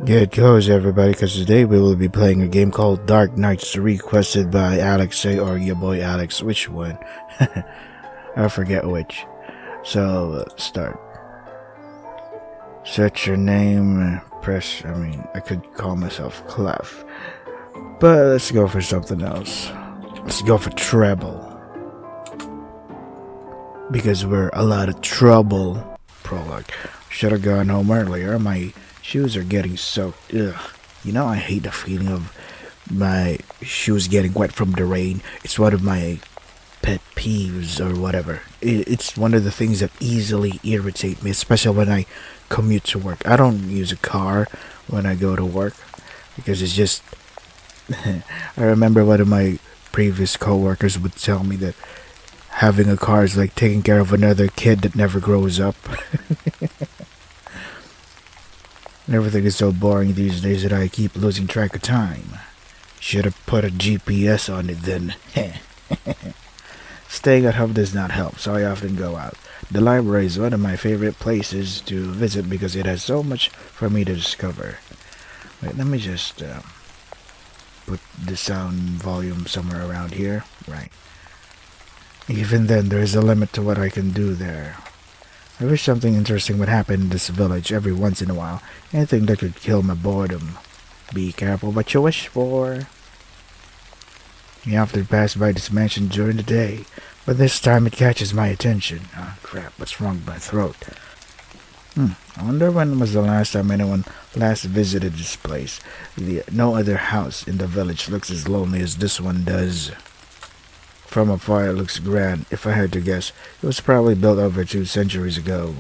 Good goes, everybody, because today we will be playing a game called Dark Knights, requested by Alex, or your boy Alex. Which one? I forget which. So, let's start. Search your name, I could call myself Clef. But let's go for something else. Let's go for Treble. Because we're a lot of trouble. Prologue. Should have gone home earlier. My shoes are getting soaked. Ugh. You know, I hate the feeling of my shoes getting wet from the rain. It's one of my pet peeves or whatever. It's one of the things that easily irritate me, especially when I commute to work. I don't use a car when I go to work because it's just. I remember one of my previous coworkers would tell me that having a car is like taking care of another kid that never grows up. Everything is so boring these days that I keep losing track of time. Should have put a GPS on it then. Staying at home does not help, so I often go out. The library is one of my favorite places to visit because it has so much for me to discover. Wait, let me just put the sound volume somewhere around here. Right. Even then, there is a limit to what I can do there. I wish something interesting would happen in this village every once in a while. Anything that could kill my boredom. Be careful what you wish for. You often pass by this mansion during the day, but this time it catches my attention. Oh crap, what's wrong with my throat? I wonder when was the last time anyone last visited this place. No other house in the village looks as lonely as this one does. From afar it looks grand. If I had to guess, it was probably built over 2 centuries ago.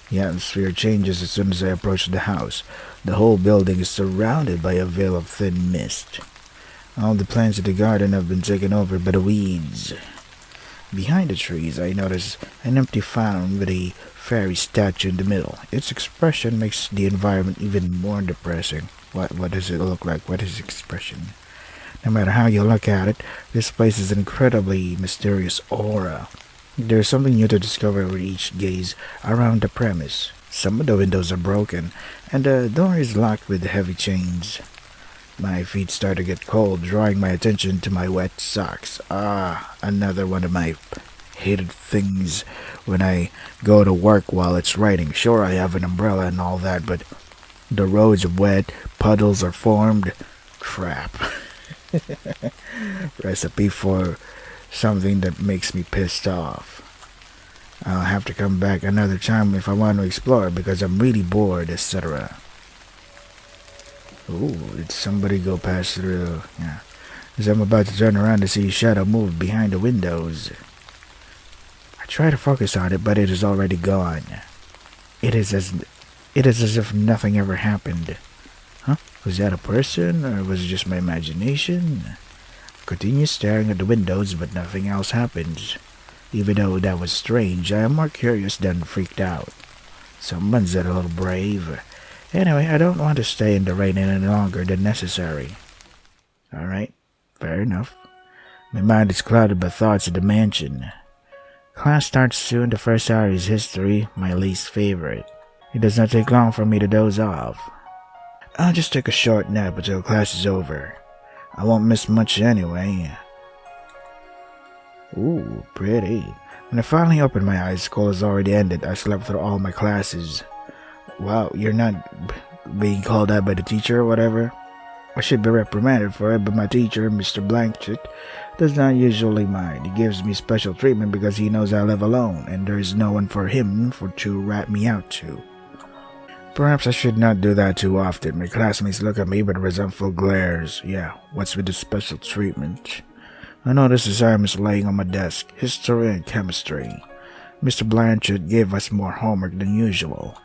The atmosphere changes as soon as I approach the house. The whole building is surrounded by a veil of thin mist. All the plants in the garden have been taken over by the weeds. Behind the trees, I notice an empty fountain with a fairy statue in the middle. Its expression makes the environment even more depressing. What does it look like? What is its expression? No matter how you look at it, this place is an incredibly mysterious aura. There's something new to discover with each gaze around the premise. Some of the windows are broken, and the door is locked with heavy chains. My feet start to get cold, drawing my attention to my wet socks. Another one of my hated things when I go to work while it's raining. Sure, I have an umbrella and all that, but the roads are wet, puddles are formed. Crap. Recipe for something that makes me pissed off. I'll have to come back another time if I want to explore because I'm really bored, etc. Ooh, did somebody go past through? Yeah. As I'm about to turn around to see a shadow move behind the windows. I try to focus on it, but it is already gone. It is as if nothing ever happened. Huh? Was that a person, or was it just my imagination? I continue staring at the windows, but nothing else happens. Even though that was strange, I am more curious than freaked out. Someone's a little brave. Anyway, I don't want to stay in the rain any longer than necessary. Alright, fair enough. My mind is clouded by thoughts of the mansion. Class starts soon. The first hour is history, my least favorite. It does not take long for me to doze off. I'll just take a short nap until class is over. I won't miss much anyway. Ooh, pretty. When I finally opened my eyes, school has already ended. I slept through all my classes. Wow, you're not being called out by the teacher or whatever? I should be reprimanded for it, but my teacher, Mr. Blanchett, does not usually mind. He gives me special treatment because he knows I live alone, and there is no one for him to rat me out to. Perhaps I should not do that too often. My classmates look at me with resentful glares. Yeah, what's with the special treatment? I notice assignments laying on my desk, history and chemistry. Mr. Blanchett gave us more homework than usual.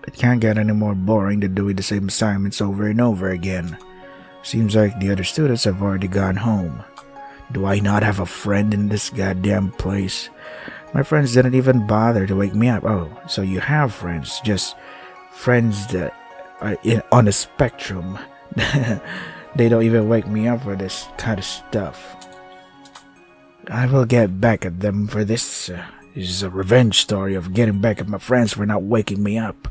It can't get any more boring than doing the same assignments over and over again. Seems like the other students have already gone home. Do I not have a friend in this goddamn place? My friends didn't even bother to wake me up. Oh, so you have friends, just friends that are on the spectrum. They don't even wake me up for this kind of stuff. I will get back at them for this. This is a revenge story of getting back at my friends for not waking me up.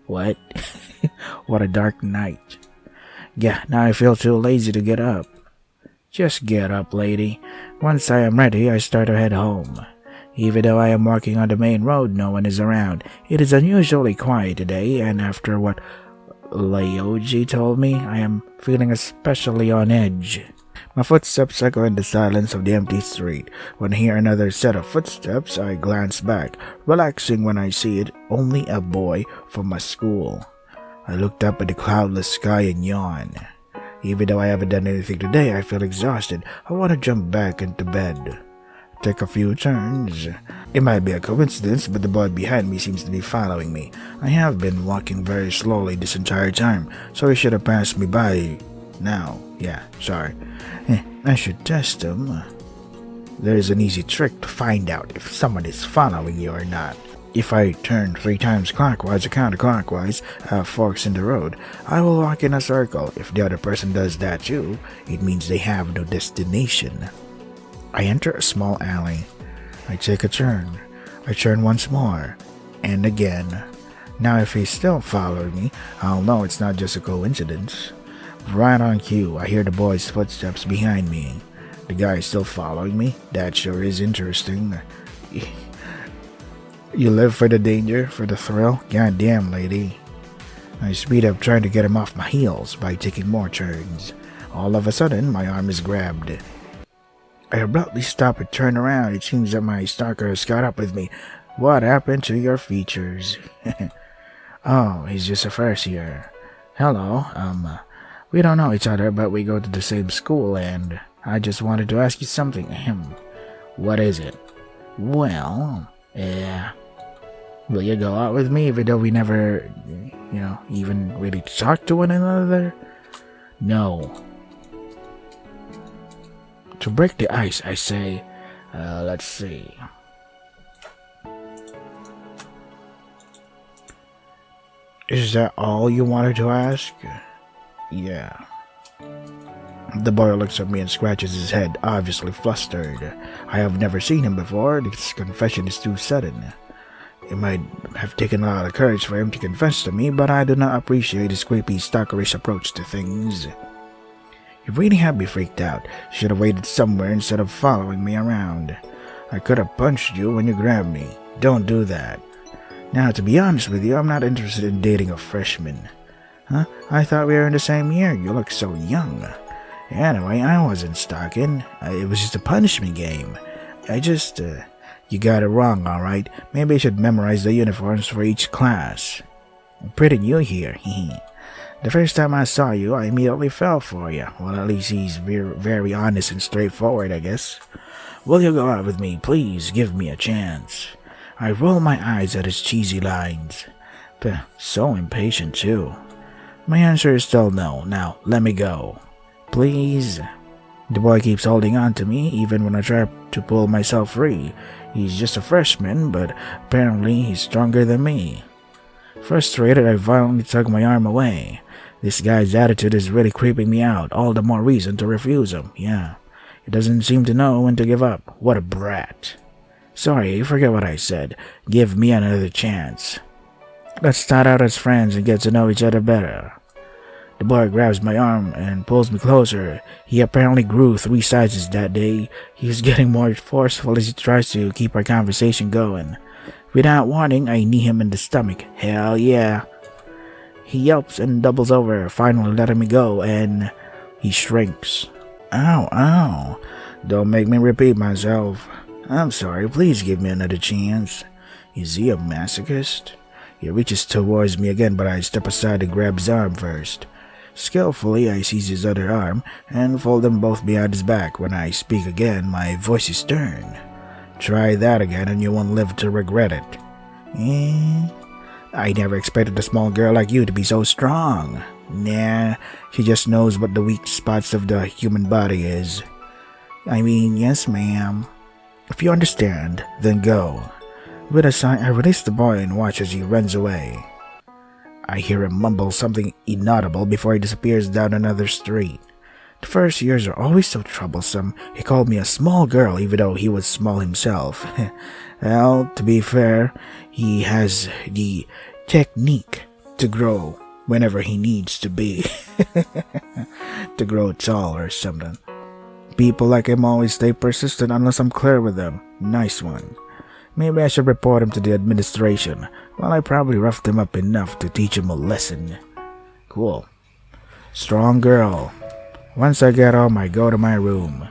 What? What a dark night. Yeah, now I feel too lazy to get up. Just get up, lady. Once I am ready, I start to head home. Even though I am walking on the main road, no one is around. It is unusually quiet today, and after what Laoji told me, I am feeling especially on edge. My footsteps echo in the silence of the empty street. When I hear another set of footsteps, I glance back, relaxing when I see it only a boy from my school. I looked up at the cloudless sky and yawned. Even though I haven't done anything today, I feel exhausted. I want to jump back into bed. Take a few turns. It might be a coincidence, but the boy behind me seems to be following me. I have been walking very slowly this entire time, so he should have passed me by now. Yeah, sorry. I should test him. There is an easy trick to find out if someone is following you or not. If I turn 3 times clockwise or counterclockwise, forks in the road, I will walk in a circle. If the other person does that too, it means they have no destination. I enter a small alley. I take a turn. I turn once more. And again. Now if he's still following me, I'll know it's not just a coincidence. Right on cue, I hear the boy's footsteps behind me. The guy is still following me? That sure is interesting. You live for the danger, for the thrill? Goddamn, lady. I speed up trying to get him off my heels by taking more turns. All of a sudden, my arm is grabbed. I abruptly stop and turn around. It seems that my stalker has caught up with me. What happened to your features? Oh, he's just a first year. Hello, we don't know each other, but we go to the same school, and I just wanted to ask you something. What is it? Well, will you go out with me even though we never, even really talk to one another? No. To break the ice, I say, let's see. Is that all you wanted to ask? Yeah. The boy looks at me and scratches his head, obviously flustered. I have never seen him before. This confession is too sudden. It might have taken a lot of courage for him to confess to me, but I do not appreciate his creepy, stalkerish approach to things. You really have me freaked out. Should have waited somewhere instead of following me around. I could have punched you when you grabbed me. Don't do that. Now, to be honest with you, I'm not interested in dating a freshman. Huh? I thought we were in the same year. You look so young. Anyway, I wasn't stalking. It was just a punishment game. You got it wrong, alright? Maybe I should memorize the uniforms for each class. I'm pretty new here, The first time I saw you, I immediately fell for you. Well, at least he's very honest and straightforward, I guess. Will you go out with me? Please, give me a chance. I roll my eyes at his cheesy lines. So impatient, too. My answer is still no. Now, let me go. Please. The boy keeps holding on to me, even when I try to pull myself free. He's just a freshman, but apparently he's stronger than me. Frustrated, I violently tug my arm away. This guy's attitude is really creeping me out. All the more reason to refuse him. Yeah. He doesn't seem to know when to give up. What a brat. Sorry, forget what I said. Give me another chance. Let's start out as friends and get to know each other better. The boy grabs my arm and pulls me closer. He apparently grew 3 sizes that day. He's getting more forceful as he tries to keep our conversation going. Without warning, I knee him in the stomach. Hell yeah. He yelps and doubles over, finally letting me go, and he shrinks. Ow, ow. Don't make me repeat myself. I'm sorry, please give me another chance. Is he a masochist? He reaches towards me again, but I step aside and grab his arm first. Skillfully, I seize his other arm and fold them both behind his back. When I speak again, my voice is stern. Try that again and you won't live to regret it. I never expected a small girl like you to be so strong. Nah, she just knows what the weak spots of the human body is. I mean, yes, ma'am. If you understand, then go. With a sigh, I release the boy and watch as he runs away. I hear him mumble something inaudible before he disappears down another street. The first years are always so troublesome. He called me a small girl even though he was small himself. Well, to be fair, he has the technique to grow whenever he needs to be. To grow tall or something. People like him always stay persistent unless I'm clear with them. Nice one. Maybe I should report him to the administration. Well, I probably roughed him up enough to teach him a lesson. Cool. Strong girl. Once I get home, I go to my room.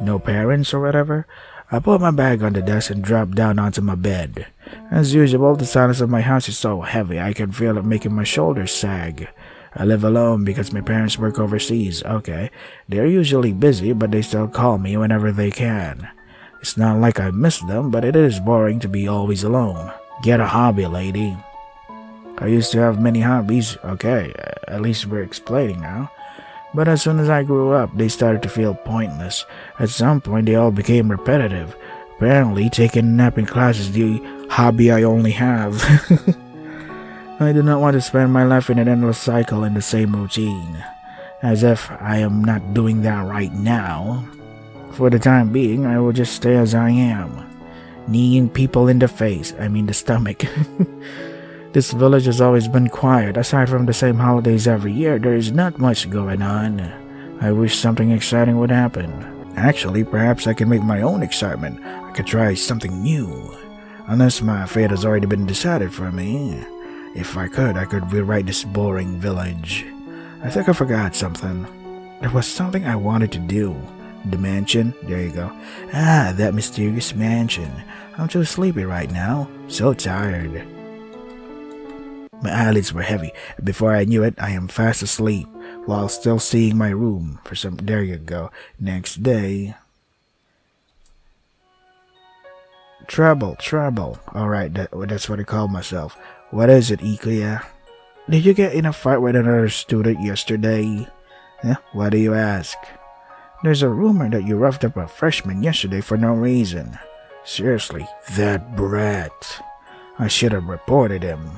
No parents or whatever? I put my bag on the desk and drop down onto my bed. As usual, the silence of my house is so heavy I can feel it making my shoulders sag. I live alone because my parents work overseas. Okay, they're usually busy, but they still call me whenever they can. It's not like I miss them, but it is boring to be always alone. Get a hobby, lady. I used to have many hobbies. Okay, at least we're explaining now. But as soon as I grew up, they started to feel pointless. At some point, they all became repetitive. Apparently, taking a nap in class is the hobby I only have. I do not want to spend my life in an endless cycle in the same routine. As if I am not doing that right now. For the time being, I will just stay as I am. Kneeing people in the face, the stomach. This village has always been quiet. Aside from the same holidays every year, there is not much going on. I wish something exciting would happen. Actually, perhaps I can make my own excitement. I could try something new. Unless my fate has already been decided for me. If I could rewrite this boring village. I think I forgot something. There was something I wanted to do. The mansion? There you go. That mysterious mansion. I'm too sleepy right now. So tired. My eyelids were heavy. Before I knew it, I am fast asleep, while still seeing my room. There you go. Next day. Trouble. Alright, that's what I call myself. What is it, Ikuya? Did you get in a fight with another student yesterday? Why do you ask? There's a rumor that you roughed up a freshman yesterday for no reason. Seriously, that brat. I should have reported him.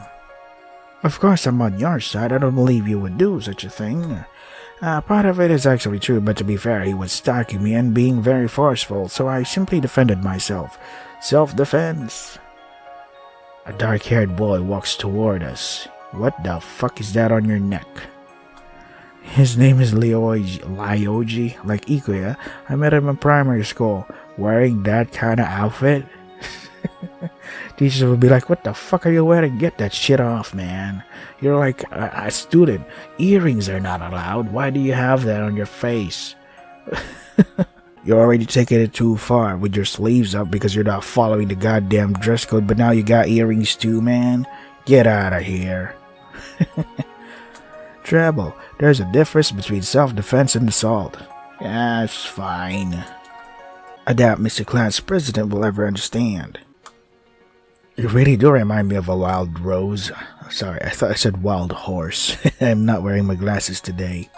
Of course, I'm on your side. I don't believe you would do such a thing. Part of it is actually true, but to be fair, he was stalking me and being very forceful, so I simply defended myself. Self-defense. A dark-haired boy walks toward us. What the fuck is that on your neck? His name is Lyoji, like Ikuya. I met him in primary school. Wearing that kind of outfit? Teachers would be like, what the fuck are you wearing? Get that shit off, man. You're like a student. Earrings are not allowed. Why do you have that on your face? You're already taking it too far with your sleeves up because you're not following the goddamn dress code, but now you got earrings too, man. Get out of here. Treble, there's a difference between self-defense and assault. Yeah, it's fine. I doubt Mr. Class President will ever understand. You really do remind me of a wild rose. Sorry, I thought I said wild horse. I'm not wearing my glasses today.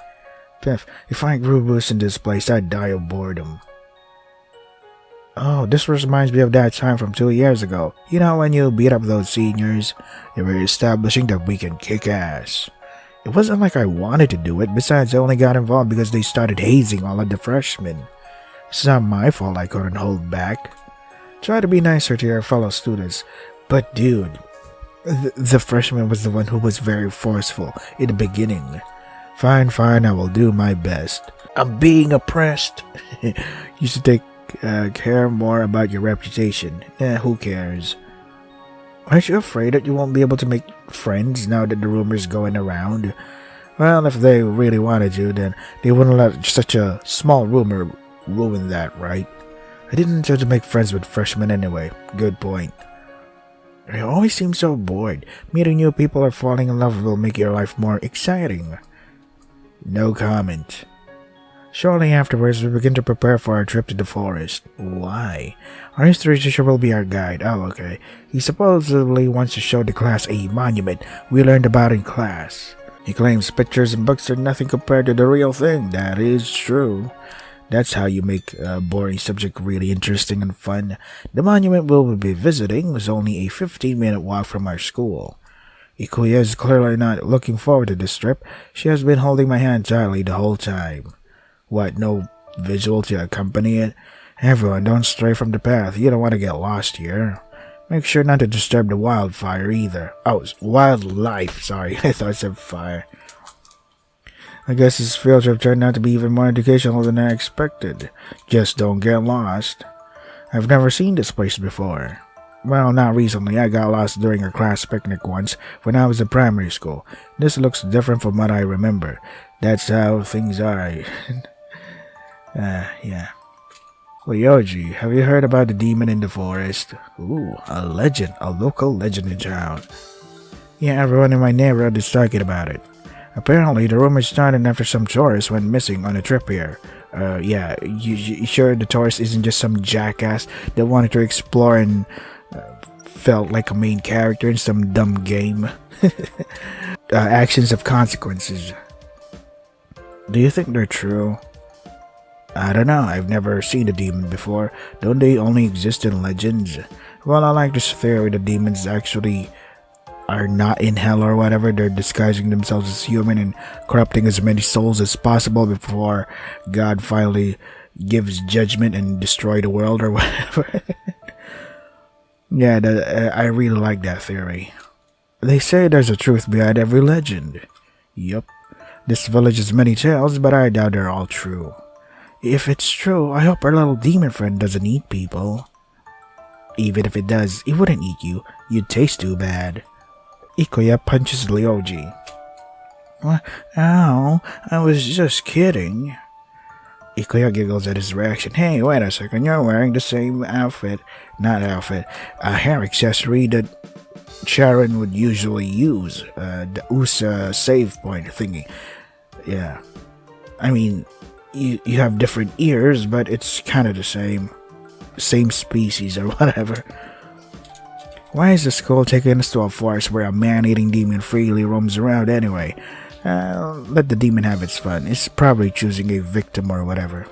Pef, if I grew loose in this place, I'd die of boredom. Oh, this reminds me of that time from 2 years ago. You know when you beat up those seniors? They were establishing that we can kick ass. It wasn't like I wanted to do it. Besides, I only got involved because they started hazing all of the freshmen. It's not my fault I couldn't hold back. Try to be nicer to your fellow students. But dude, the freshman was the one who was very forceful in the beginning. Fine, I will do my best. I'm being oppressed. You should take care more about your reputation. Who cares? Aren't you afraid that you won't be able to make friends now that the rumor's going around? Well, if they really wanted to, then they wouldn't let such a small rumor ruin that, right? I didn't intend to make friends with freshmen anyway. Good point. I always seem so bored. Meeting new people or falling in love will make your life more exciting. No comment. Shortly afterwards, we begin to prepare for our trip to the forest. Why? Our history teacher will be our guide. Oh, okay. He supposedly wants to show the class a monument we learned about in class. He claims pictures and books are nothing compared to the real thing. That is true. That's how you make a boring subject really interesting and fun. The monument we'll be visiting was only a 15-minute walk from our school. Ikuya is clearly not looking forward to this trip. She has been holding my hand tightly the whole time. What, no visual to accompany it? Everyone, don't stray from the path. You don't want to get lost here. Make sure not to disturb the wildfire either. Oh, wildlife, sorry. I thought I said fire. I guess this field trip turned out to be even more educational than I expected. Just don't get lost. I've never seen this place before. Well, not recently. I got lost during a class picnic once when I was in primary school. This looks different from what I remember. That's how things are. Yeah. Ryoji, have you heard about the demon in the forest? Ooh, a legend. A local legend in town. Yeah, everyone in my neighborhood is talking about it. Apparently, the rumor started after some tourists went missing on a trip here. Yeah, you sure the tourist isn't just some jackass that wanted to explore and felt like a main character in some dumb game? Actions have consequences. Do you think they're true? I don't know, I've never seen a demon before. Don't they only exist in legends? Well, I like this theory that demons actually are not in hell or whatever. They're disguising themselves as human and corrupting as many souls as possible before God finally gives judgment and destroy the world or whatever. Yeah, I really like that theory. They say there's a truth behind every legend. Yup. This village has many tales, but I doubt they're all true. If it's true, I hope our little demon friend doesn't eat people. Even if it does, it wouldn't eat you. You'd taste too bad. Ikuya punches Ryoji. Ow, I was just kidding. Ikuya giggles at his reaction. Hey, wait a second, you're wearing the same outfit. Not outfit. A hair accessory that Sharon would usually use. The USA save point thingy. Yeah. I mean, you have different ears, but it's kind of the same. Same species or whatever. Why is the school taking us to a forest where a man-eating demon freely roams around anyway? Let the demon have its fun. It's probably choosing a victim or whatever.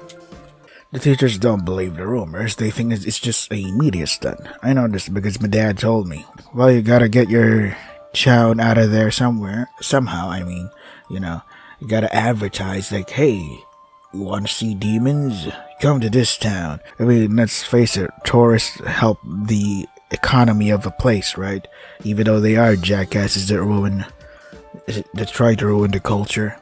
The teachers don't believe the rumors. They think it's just a media stunt. I know this because my dad told me. Well, you gotta get your child out of there somewhere. Somehow, I mean. You know, you gotta advertise like, hey, you wanna see demons? Come to this town. I mean, let's face it, tourists help the economy of a place, right? Even though they are jackasses that try to ruin the culture.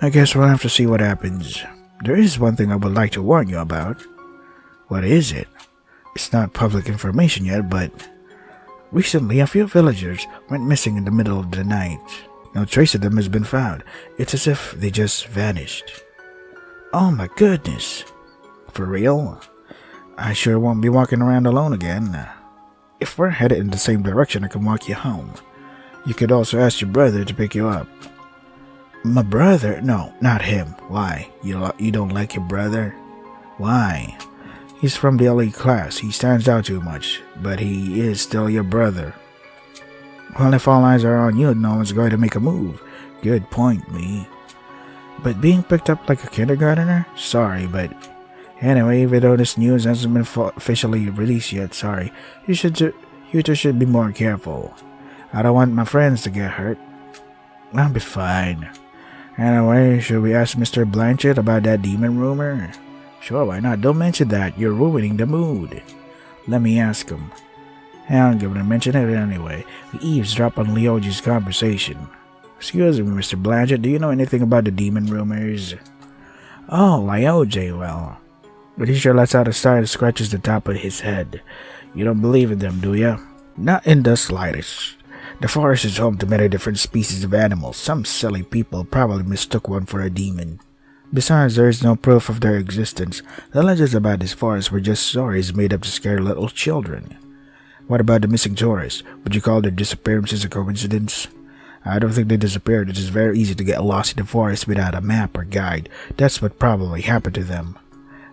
I guess we'll have to see what happens. There is one thing I would like to warn you about. What is it? It's not public information yet, but recently a few villagers went missing in the middle of the night. No trace of them has been found. It's as if they just vanished. Oh my goodness. For real? I sure won't be walking around alone again. If we're headed in the same direction, I can walk you home. You could also ask your brother to pick you up. My brother? No, not him. Why? You don't like your brother? Why? He's from the elite class. He stands out too much, but he is still your brother. Well, if all eyes are on you, no one's going to make a move. Good point, me. But being picked up like a kindergartner? Sorry, but anyway, even though this news hasn't been officially released yet, sorry, you two should be more careful. I don't want my friends to get hurt. I'll be fine. Anyway, should we ask Mr. Blanchett about that demon rumor? Sure, why not? Don't mention that. You're ruining the mood. Let me ask him. I'm gonna mention it anyway. We eavesdrop on Ryoji's conversation. Excuse me, Mr. Blanchett, do you know anything about the demon rumors? Oh, Ryoji, well. But he sure lets out a sigh that scratches the top of his head. You don't believe in them, do you? Not in the slightest. The forest is home to many different species of animals. Some silly people probably mistook one for a demon. Besides, there is no proof of their existence. The legends about this forest were just stories made up to scare little children. What about the missing tourists? Would you call their disappearances a coincidence? I don't think they disappeared. It is very easy to get lost in the forest without a map or guide. That's what probably happened to them.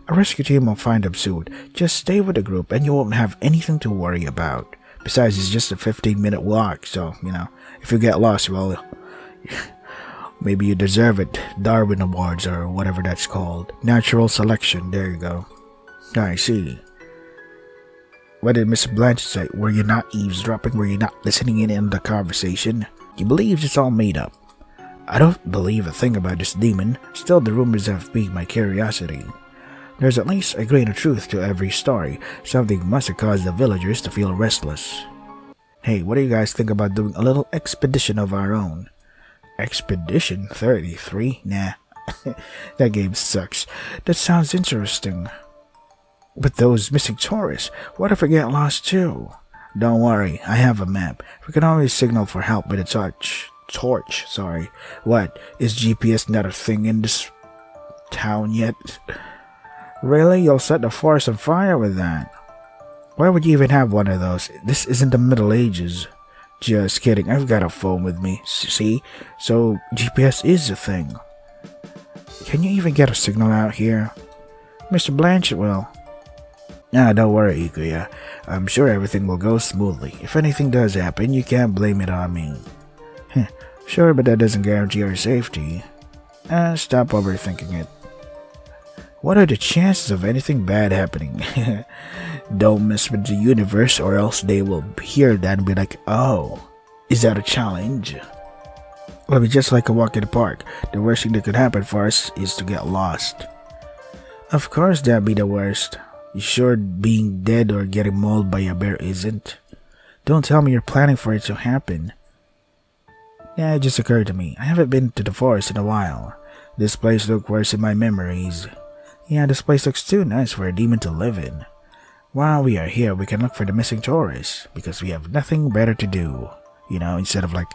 A rescue team will find them soon. Just stay with the group and you won't have anything to worry about. Besides, it's just a 15-minute walk, so, if you get lost, well, maybe you deserve it. Darwin Awards or whatever that's called. Natural selection, there you go. I see. What did Mr. Blanchett say? Were you not eavesdropping? Were you not listening in on the conversation? He believes it's all made up. I don't believe a thing about this demon. Still, the rumors have piqued my curiosity. There's at least a grain of truth to every story. Something must have caused the villagers to feel restless. Hey, what do you guys think about doing a little expedition of our own? Expedition 33? Nah. That game sucks. That sounds interesting. But those missing tourists, what if we get lost too? Don't worry, I have a map. We can always signal for help with a torch, sorry. What, is GPS not a thing in this town yet? Really? You'll set the forest on fire with that? Why would you even have one of those? This isn't the Middle Ages. Just kidding, I've got a phone with me, see? So, GPS is a thing. Can you even get a signal out here? Mr. Blanchett will. Nah, don't worry, Ikuya. I'm sure everything will go smoothly. If anything does happen, you can't blame it on me. Sure, but that doesn't guarantee our safety. Stop overthinking it. What are the chances of anything bad happening? Don't mess with the universe or else they will hear that and be like, oh, is that a challenge? Well, it's just like a walk in the park. The worst thing that could happen for us is to get lost. Of course that'd be the worst. You sure being dead or getting mauled by a bear isn't? Don't tell me you're planning for it to happen. Yeah, it just occurred to me. I haven't been to the forest in a while. This place looks worse in my memories. Yeah, this place looks too nice for a demon to live in. While we are here, we can look for the missing tourists, because we have nothing better to do. You know, instead of like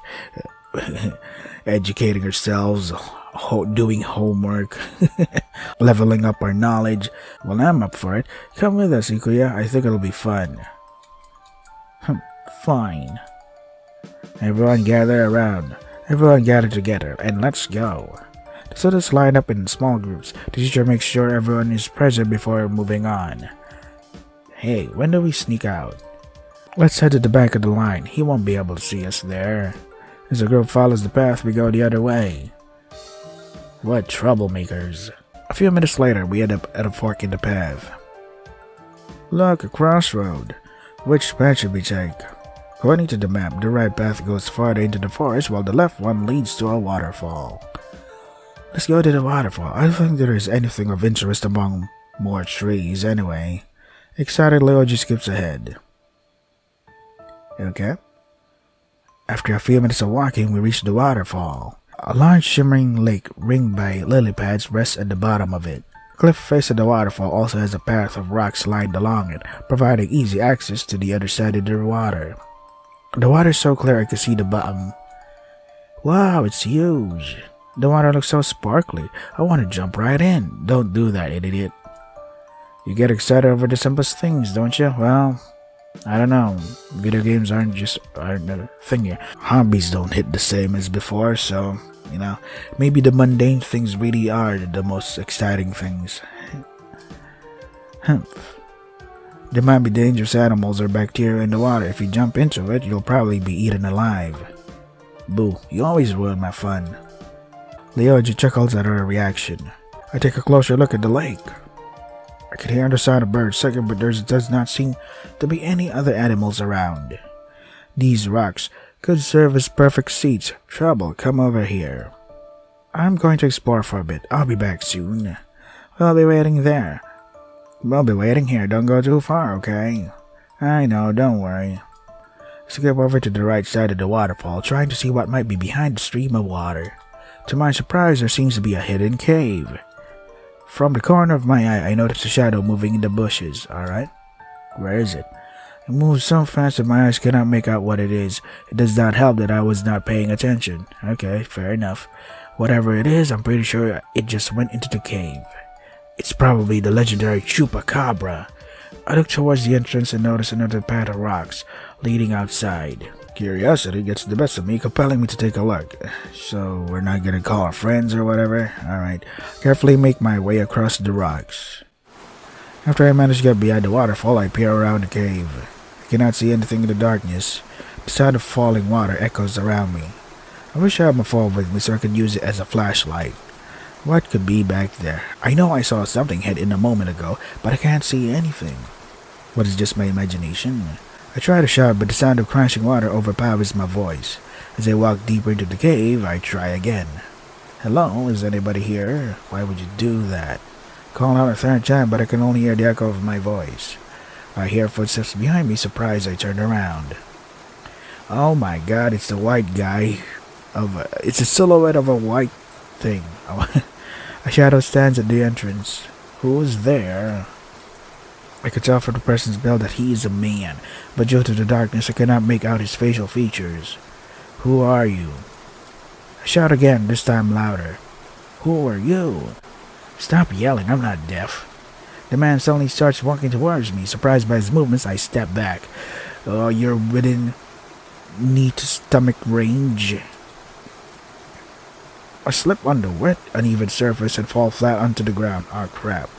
educating ourselves, doing homework, leveling up our knowledge. Well, I'm up for it. Come with us, Ikuya. I think it'll be fun. Fine. Everyone gather around. Everyone gather together, and let's go. The students line up in small groups. The teacher makes sure everyone is present before moving on. Hey, when do we sneak out? Let's head to the back of the line. He won't be able to see us there. As the group follows the path, we go the other way. What troublemakers. A few minutes later, we end up at a fork in the path. Look, a crossroad. Which path should we take? According to the map, the right path goes farther into the forest while the left one leads to a waterfall. Let's go to the waterfall. I don't think there is anything of interest among more trees anyway. Excited Leoji skips ahead. Okay. After a few minutes of walking, we reach the waterfall. A large shimmering lake ringed by lily pads rests at the bottom of it. The cliff face of the waterfall also has a path of rocks lined along it, providing easy access to the other side of the water. The water is so clear I can see the bottom. Wow, it's huge. The water looks so sparkly. I want to jump right in. Don't do that, idiot. You get excited over the simplest things, don't you? Well, I don't know. Video games aren't a thing here. Hobbies don't hit the same as before, so, you know, maybe the mundane things really are the most exciting things. There might be dangerous animals or bacteria in the water. If you jump into it, you'll probably be eaten alive. Boo, you always ruin my fun. Leoji chuckles at her reaction. I take a closer look at the lake. I can hear the sound of birds singing, but there does not seem to be any other animals around. These rocks could serve as perfect seats. Trouble, come over here. I'm going to explore for a bit. I'll be back soon. I'll be waiting there. I'll be waiting here. Don't go too far, okay? I know, don't worry. Skip over to the right side of the waterfall, trying to see what might be behind the stream of water. To my surprise, there seems to be a hidden cave. From the corner of my eye, I noticed a shadow moving in the bushes. Alright, where is it? It moves so fast that my eyes cannot make out what it is. It does not help that I was not paying attention. Okay, fair enough. Whatever it is, I'm pretty sure it just went into the cave. It's probably the legendary Chupacabra. I look towards the entrance and notice another path of rocks leading outside. Curiosity gets the best of me, compelling me to take a look. So, we're not gonna call our friends or whatever? Alright. Carefully make my way across the rocks. After I manage to get behind the waterfall, I peer around the cave. I cannot see anything in the darkness. The sound of falling water echoes around me. I wish I had my phone with me so I could use it as a flashlight. What could be back there? I know I saw something head in a moment ago, but I can't see anything. What is just my imagination? I try to shout, but the sound of crashing water overpowers my voice. As I walk deeper into the cave, I try again. Hello, is anybody here? Why would you do that? Call out a third time, but I can only hear the echo of my voice. I hear footsteps behind me. Surprised, I turn around. Oh my god, it's the white guy. It's a silhouette of a white thing. A shadow stands at the entrance. Who is there? I could tell from the person's build that he is a man, but due to the darkness I cannot make out his facial features. Who are you? I shout again, this time louder. Who are you? Stop yelling, I'm not deaf. The man suddenly starts walking towards me. Surprised by his movements, I step back. Oh, you're within knee to stomach range. I slip on the wet, uneven surface and fall flat onto the ground. Oh crap.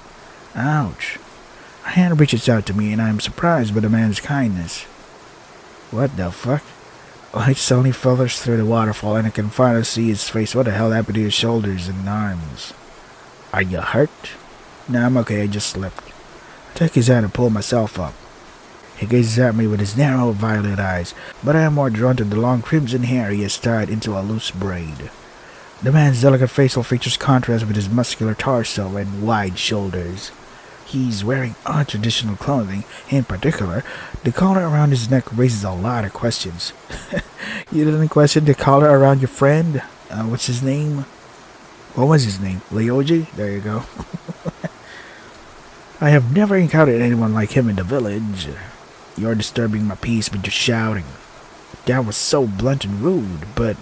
Ouch. A hand reaches out to me and I am surprised by the man's kindness. What the fuck? Light suddenly filters through the waterfall and I can finally see his face. What the hell happened to his shoulders and arms? Are you hurt? No, I'm okay, I just slipped. I take his hand and pull myself up. He gazes at me with his narrow violet eyes, but I am more drawn to the long crimson hair he has tied into a loose braid. The man's delicate facial features contrast with his muscular torso and wide shoulders. He's wearing odd traditional clothing. In particular, the collar around his neck raises a lot of questions. You didn't question the collar around your friend? What's his name? What was his name? Leoji? There you go. I have never encountered anyone like him in the village. You're disturbing my peace with your shouting. That was so blunt and rude, but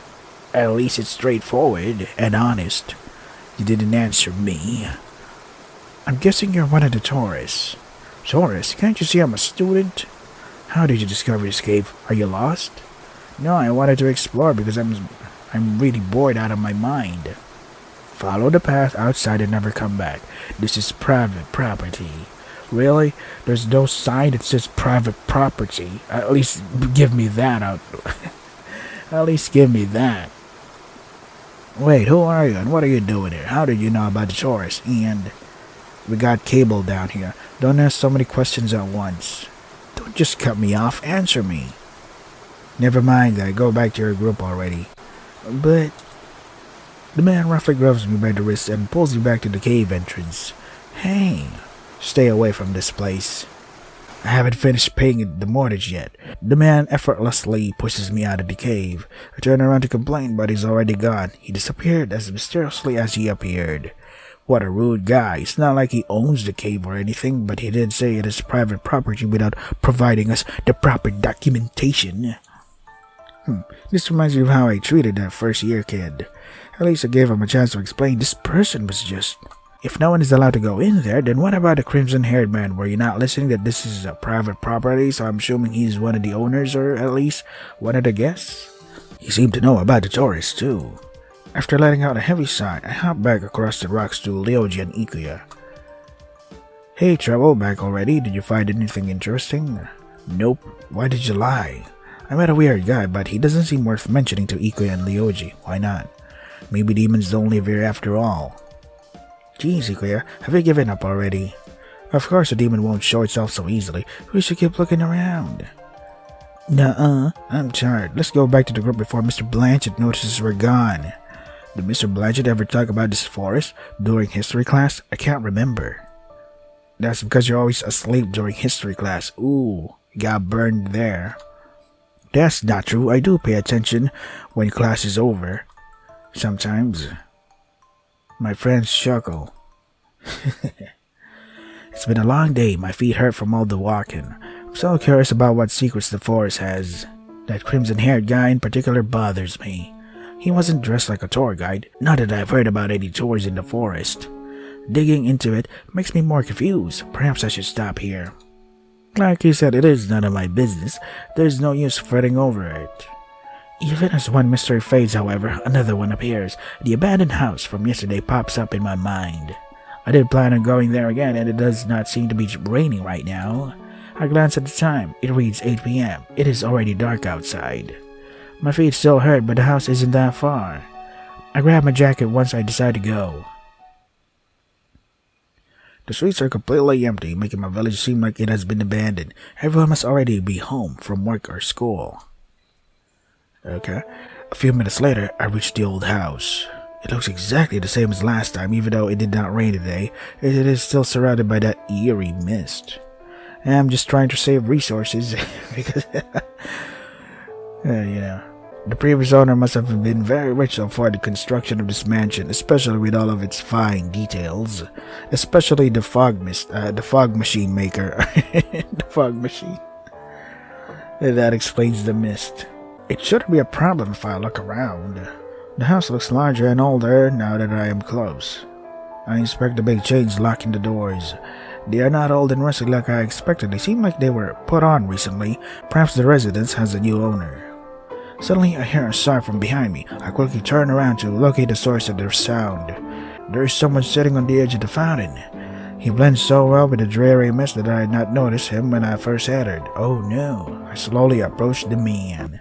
at least it's straightforward and honest. You didn't answer me. I'm guessing you're one of the tourists. Tourists? Can't you see I'm a student? How did you discover this cave? Are you lost? No, I wanted to explore because I'm really bored out of my mind. Follow the path outside and never come back. This is private property. Really? There's no sign that says private property. At least give me that out. At least give me that. Wait, who are you and what are you doing here? How did you know about the tourists? And we got cable down here. Don't ask so many questions at once. Don't just cut me off. Answer me. Never mind that. Go back to your group already. But the man roughly grabs me by the wrist and pulls me back to the cave entrance. Hey, stay away from this place. I haven't finished paying the mortgage yet. The man effortlessly pushes me out of the cave. I turn around to complain, but he's already gone. He disappeared as mysteriously as he appeared. What a rude guy. It's not like he owns the cave or anything, but he did say it is private property without providing us the proper documentation. This reminds me of how I treated that first year kid. At least I gave him a chance to explain. This person was just... If no one is allowed to go in there, then what about the crimson-haired man? Were you not listening that this is a private property, so I'm assuming he's one of the owners or at least one of the guests? He seemed to know about the tourists too. After letting out a heavy sigh, I hop back across the rocks to Leoji and Ikuya. Hey Trouble, back already? Did you find anything interesting? Nope. Why did you lie? I met a weird guy, but he doesn't seem worth mentioning to Ikuya and Leoji. Why not? Maybe demons don't live here after all. Geez, Ikuya, have you given up already? Of course a demon won't show itself so easily. We should keep looking around. Nuh-uh, I'm tired. Let's go back to the group before Mr. Blanchett notices we're gone. Did Mr. Blanchett ever talk about this forest during history class? I can't remember. That's because you're always asleep during history class. Ooh, got burned there. That's not true. I do pay attention when class is over. Sometimes. My friends chuckle. It's been a long day. My feet hurt from all the walking. I'm so curious about what secrets the forest has. That crimson-haired guy in particular bothers me. He wasn't dressed like a tour guide. Not that I've heard about any tours in the forest. Digging into it makes me more confused. Perhaps I should stop here. Like you said, it is none of my business. There's no use fretting over it. Even as one mystery fades, however, another one appears. The abandoned house from yesterday pops up in my mind. I did plan on going there again, and it does not seem to be raining right now. I glance at the time. It reads 8 p.m. It is already dark outside. My feet still hurt, but the house isn't that far. I grab my jacket once I decide to go. The streets are completely empty, making my village seem like it has been abandoned. Everyone must already be home from work or school. Okay. A few minutes later, I reach the old house. It looks exactly the same as last time, even though it did not rain today. It is still surrounded by that eerie mist. And I'm just trying to save resources because, the previous owner must have been very rich for the construction of this mansion, especially with all of its fine details, especially the fog machine maker, the fog machine. That explains the mist. It shouldn't be a problem if I look around. The house looks larger and older now that I am close. I inspect the big chains locking the doors. They are not old and rusty like I expected. They seem like they were put on recently. Perhaps the residence has a new owner. Suddenly, I hear a sigh from behind me. I quickly turn around to locate the source of the sound. There is someone sitting on the edge of the fountain. He blends so well with the dreary mist that I had not noticed him when I first entered. Oh no! I slowly approach the man.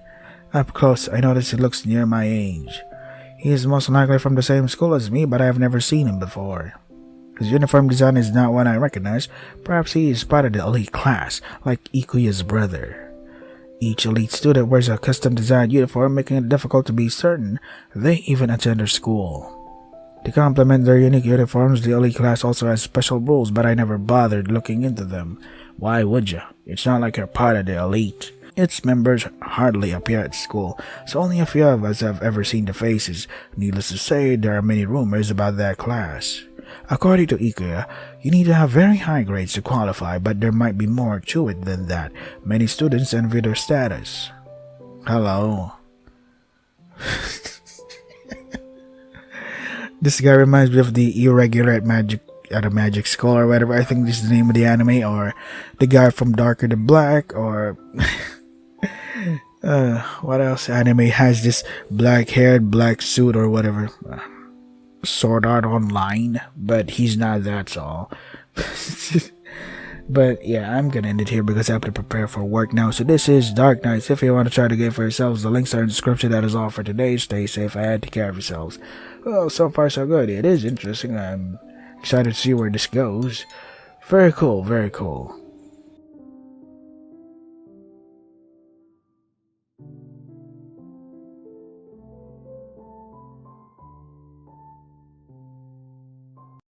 Up close, I notice he looks near my age. He is most likely from the same school as me, but I have never seen him before. His uniform design is not one I recognize. Perhaps he is part of the elite class, like Ikuya's brother. Each elite student wears a custom-designed uniform, making it difficult to be certain they even attend their school. To complement their unique uniforms, the elite class also has special rules, but I never bothered looking into them. Why would you? It's not like you're part of the elite. Its members hardly appear at school, so only a few of us have ever seen the faces. Needless to say, there are many rumors about that class. According to Ikuya, you need to have very high grades to qualify, but there might be more to it than that. Many students envy their status. Hello. This guy reminds me of the irregular at a magic school or whatever. I think this is the name of the anime, or the guy from Darker Than Black, or what else anime has this black-haired, black suit or whatever? Sword Art Online, but he's not, that's all. But yeah, I'm gonna end it here because I have to prepare for work now. So this is Dark Knights. If you want to try the game for yourselves, the links are in the description. That is all for today. Stay safe and take care of yourselves. Well, so far so good. It is interesting. I'm excited to see where this goes. Very cool, very cool.